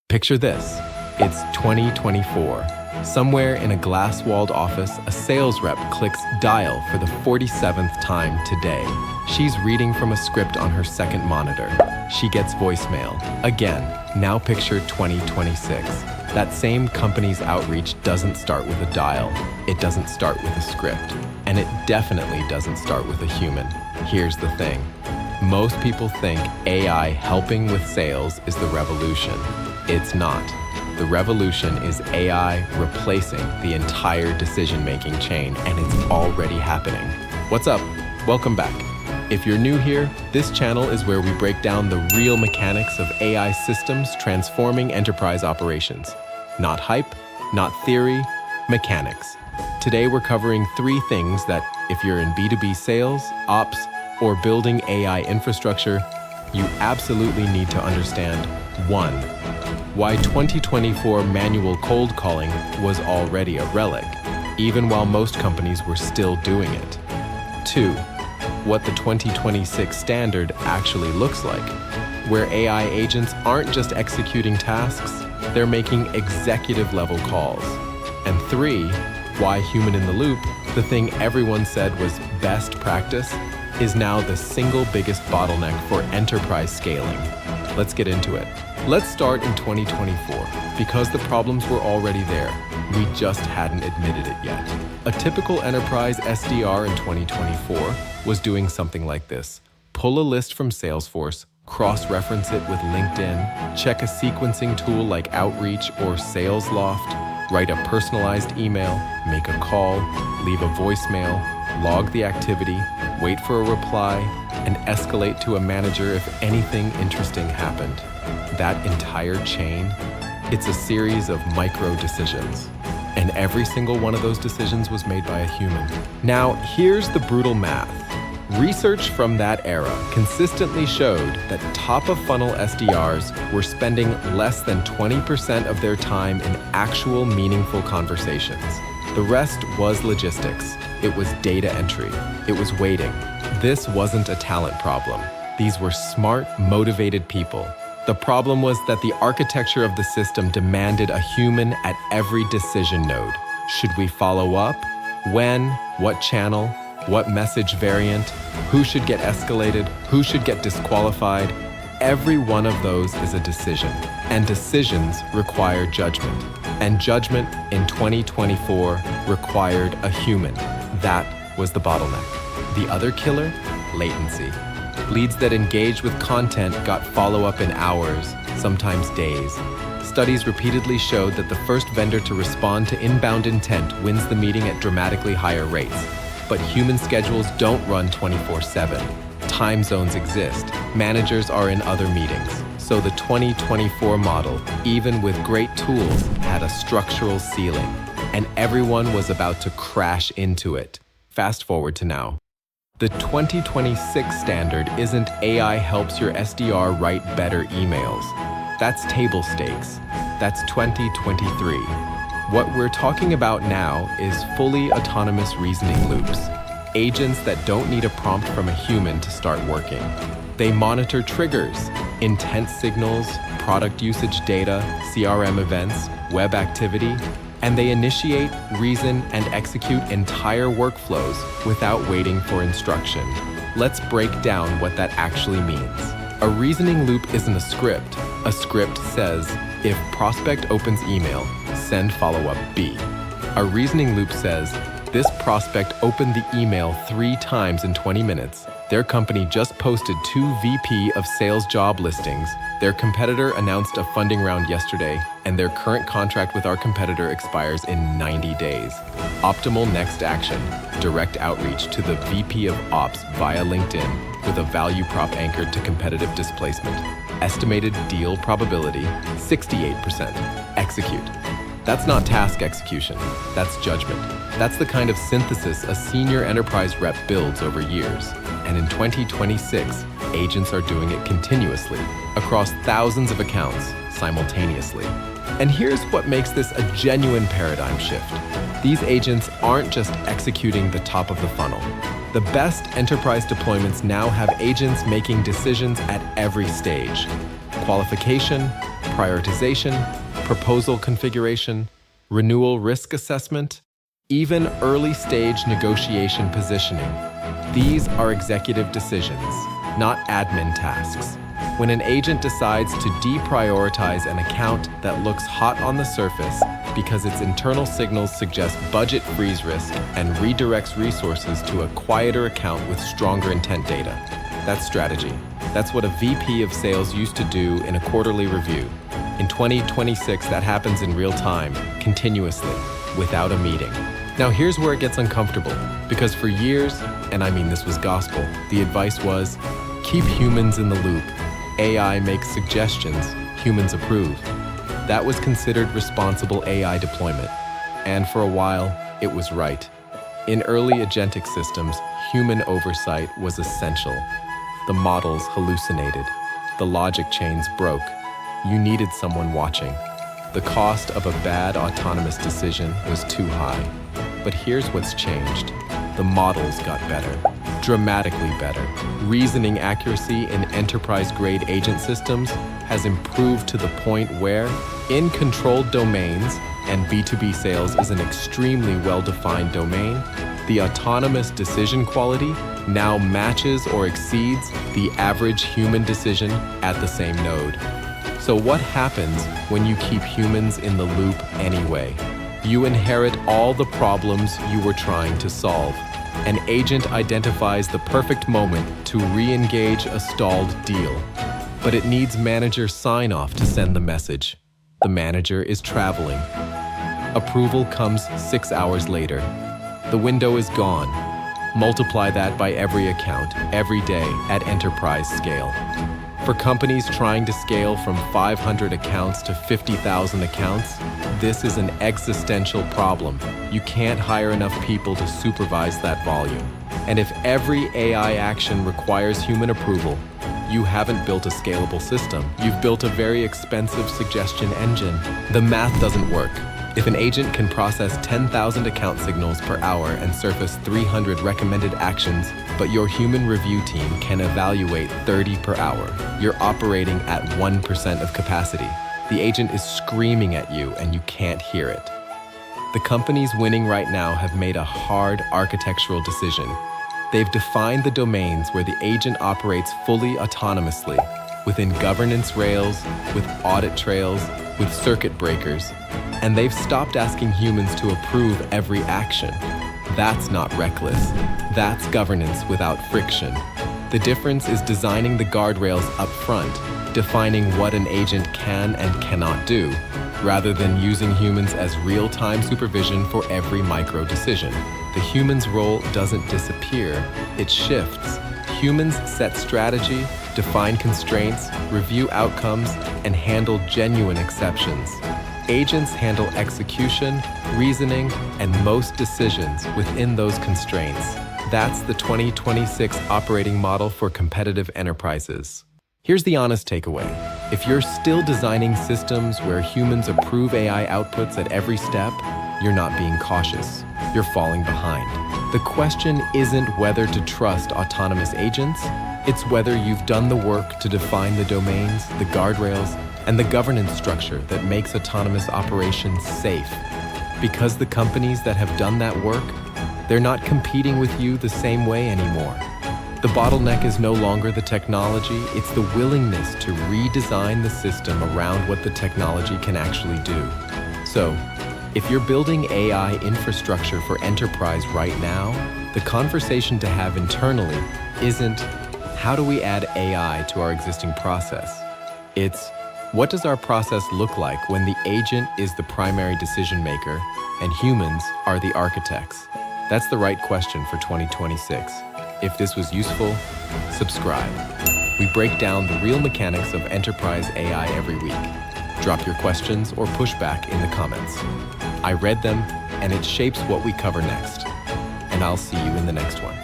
Picture this. It's 2024. Somewhere in a glass-walled office, a sales rep clicks dial for the 47th time today. She's reading from a script on her second monitor. She gets voicemail. Again, now picture 2026. That same company's outreach doesn't start with a dial. It doesn't start with a script. And it definitely doesn't start with a human. Here's the thing. Most people think AI helping with sales is the revolution. It's not. The revolution is AI replacing the entire decision-making chain, and it's already happening. What's up? Welcome back. If you're new here, this channel is where we break down the real mechanics of AI systems transforming enterprise operations. Not hype, not theory, mechanics. Today we're covering three things that, if you're in B2B sales, ops, or building AI infrastructure, you absolutely need to understand. 1. Why 2024 manual cold calling was already a relic, even while most companies were still doing it. 2. What the 2026 standard actually looks like, where AI agents aren't just executing tasks, they're making executive-level calls. And 3. Why human in the loop, the thing everyone said was best practice, is now the single biggest bottleneck for enterprise scaling. Let's get into it. Let's start in 2024, because the problems were already there. We just hadn't admitted it yet. A typical enterprise SDR in 2024 was doing something like this. Pull a list from Salesforce, cross-reference it with LinkedIn, check a sequencing tool like Outreach or SalesLoft, write a personalized email, make a call, leave a voicemail, log the activity, wait for a reply, and escalate to a manager if anything interesting happened. That entire chain, it's a series of micro decisions. And every single one of those decisions was made by a human. Now, here's the brutal math. Research from that era consistently showed that top-of-funnel SDRs were spending less than 20% of their time in actual meaningful conversations. The rest was logistics. It was data entry. It was waiting. This wasn't a talent problem. These were smart, motivated people. The problem was that the architecture of the system demanded a human at every decision node. Should we follow up? When? What channel? What message variant? Who should get escalated? Who should get disqualified? Every one of those is a decision. And decisions require judgment. And judgment in 2024 required a human. That was the bottleneck. The other killer? Latency. Leads that engaged with content got follow-up in hours, sometimes days. Studies repeatedly showed that the first vendor to respond to inbound intent wins the meeting at dramatically higher rates. But human schedules don't run 24/7. Time zones exist. Managers are in other meetings. So the 2024 model, even with great tools, had a structural ceiling. And everyone was about to crash into it. Fast forward to now. The 2026 standard isn't AI helps your SDR write better emails. That's table stakes. That's 2023. What we're talking about now is fully autonomous reasoning loops. Agents that don't need a prompt from a human to start working. They monitor triggers, intent signals, product usage data, CRM events, web activity, and they initiate, reason, and execute entire workflows without waiting for instruction. Let's break down what that actually means. A reasoning loop isn't a script. A script says, if prospect opens email, send follow-up B. A reasoning loop says, this prospect opened the email 3 times in 20 minutes. Their company just posted 2 VP of sales job listings. Their competitor announced a funding round yesterday, and their current contract with our competitor expires in 90 days. Optimal next action, direct outreach to the VP of Ops via LinkedIn with a value prop anchored to competitive displacement. Estimated deal probability, 68%. Execute. That's not task execution, that's judgment. That's the kind of synthesis a senior enterprise rep builds over years. And in 2026, agents are doing it continuously, across thousands of accounts, simultaneously. And here's what makes this a genuine paradigm shift. These agents aren't just executing the top of the funnel. The best enterprise deployments now have agents making decisions at every stage. Qualification, prioritization, proposal configuration, renewal risk assessment, even early-stage negotiation positioning. These are executive decisions, not admin tasks. When an agent decides to deprioritize an account that looks hot on the surface because its internal signals suggest budget freeze risk and redirects resources to a quieter account with stronger intent data, that's strategy. That's what a VP of sales used to do in a quarterly review. In 2026, that happens in real time, continuously, without a meeting. Now here's where it gets uncomfortable, because for years, and I mean this was gospel, the advice was, keep humans in the loop. AI makes suggestions, humans approve. That was considered responsible AI deployment. And for a while, it was right. In early agentic systems, human oversight was essential. The models hallucinated. The logic chains broke. You needed someone watching. The cost of a bad autonomous decision was too high. But here's what's changed. The models got better, dramatically better. Reasoning accuracy in enterprise-grade agent systems has improved to the point where, in controlled domains, and B2B sales is an extremely well-defined domain, the autonomous decision quality now matches or exceeds the average human decision at the same node. So what happens when you keep humans in the loop anyway? You inherit all the problems you were trying to solve. An agent identifies the perfect moment to re-engage a stalled deal, but it needs manager sign-off to send the message. The manager is traveling. Approval comes 6 hours later. The window is gone. Multiply that by every account, every day, at enterprise scale. For companies trying to scale from 500 accounts to 50,000 accounts, this is an existential problem. You can't hire enough people to supervise that volume. And if every AI action requires human approval, you haven't built a scalable system. You've built a very expensive suggestion engine. The math doesn't work. If an agent can process 10,000 account signals per hour and surface 300 recommended actions, but your human review team can evaluate 30 per hour, you're operating at 1% of capacity. The agent is screaming at you and you can't hear it. The companies winning right now have made a hard architectural decision. They've defined the domains where the agent operates fully autonomously, within governance rails, with audit trails, with circuit breakers, and they've stopped asking humans to approve every action. That's not reckless. That's governance without friction. The difference is designing the guardrails up front, defining what an agent can and cannot do, rather than using humans as real-time supervision for every micro decision. The human's role doesn't disappear, it shifts. Humans set strategy, define constraints, review outcomes, and handle genuine exceptions. Agents handle execution, reasoning, and most decisions within those constraints. That's the 2026 operating model for competitive enterprises. Here's the honest takeaway. If you're still designing systems where humans approve AI outputs at every step, you're not being cautious. You're falling behind. The question isn't whether to trust autonomous agents, it's whether you've done the work to define the domains, the guardrails, and the governance structure that makes autonomous operations safe. Because the companies that have done that work, they're not competing with you the same way anymore. The bottleneck is no longer the technology, it's the willingness to redesign the system around what the technology can actually do. So, if you're building AI infrastructure for enterprise right now, the conversation to have internally isn't, how do we add AI to our existing process? It's, what does our process look like when the agent is the primary decision maker and humans are the architects? That's the right question for 2026. If this was useful, subscribe. We break down the real mechanics of enterprise AI every week. Drop your questions or pushback in the comments. I read them, and it shapes what we cover next. And I'll see you in the next one.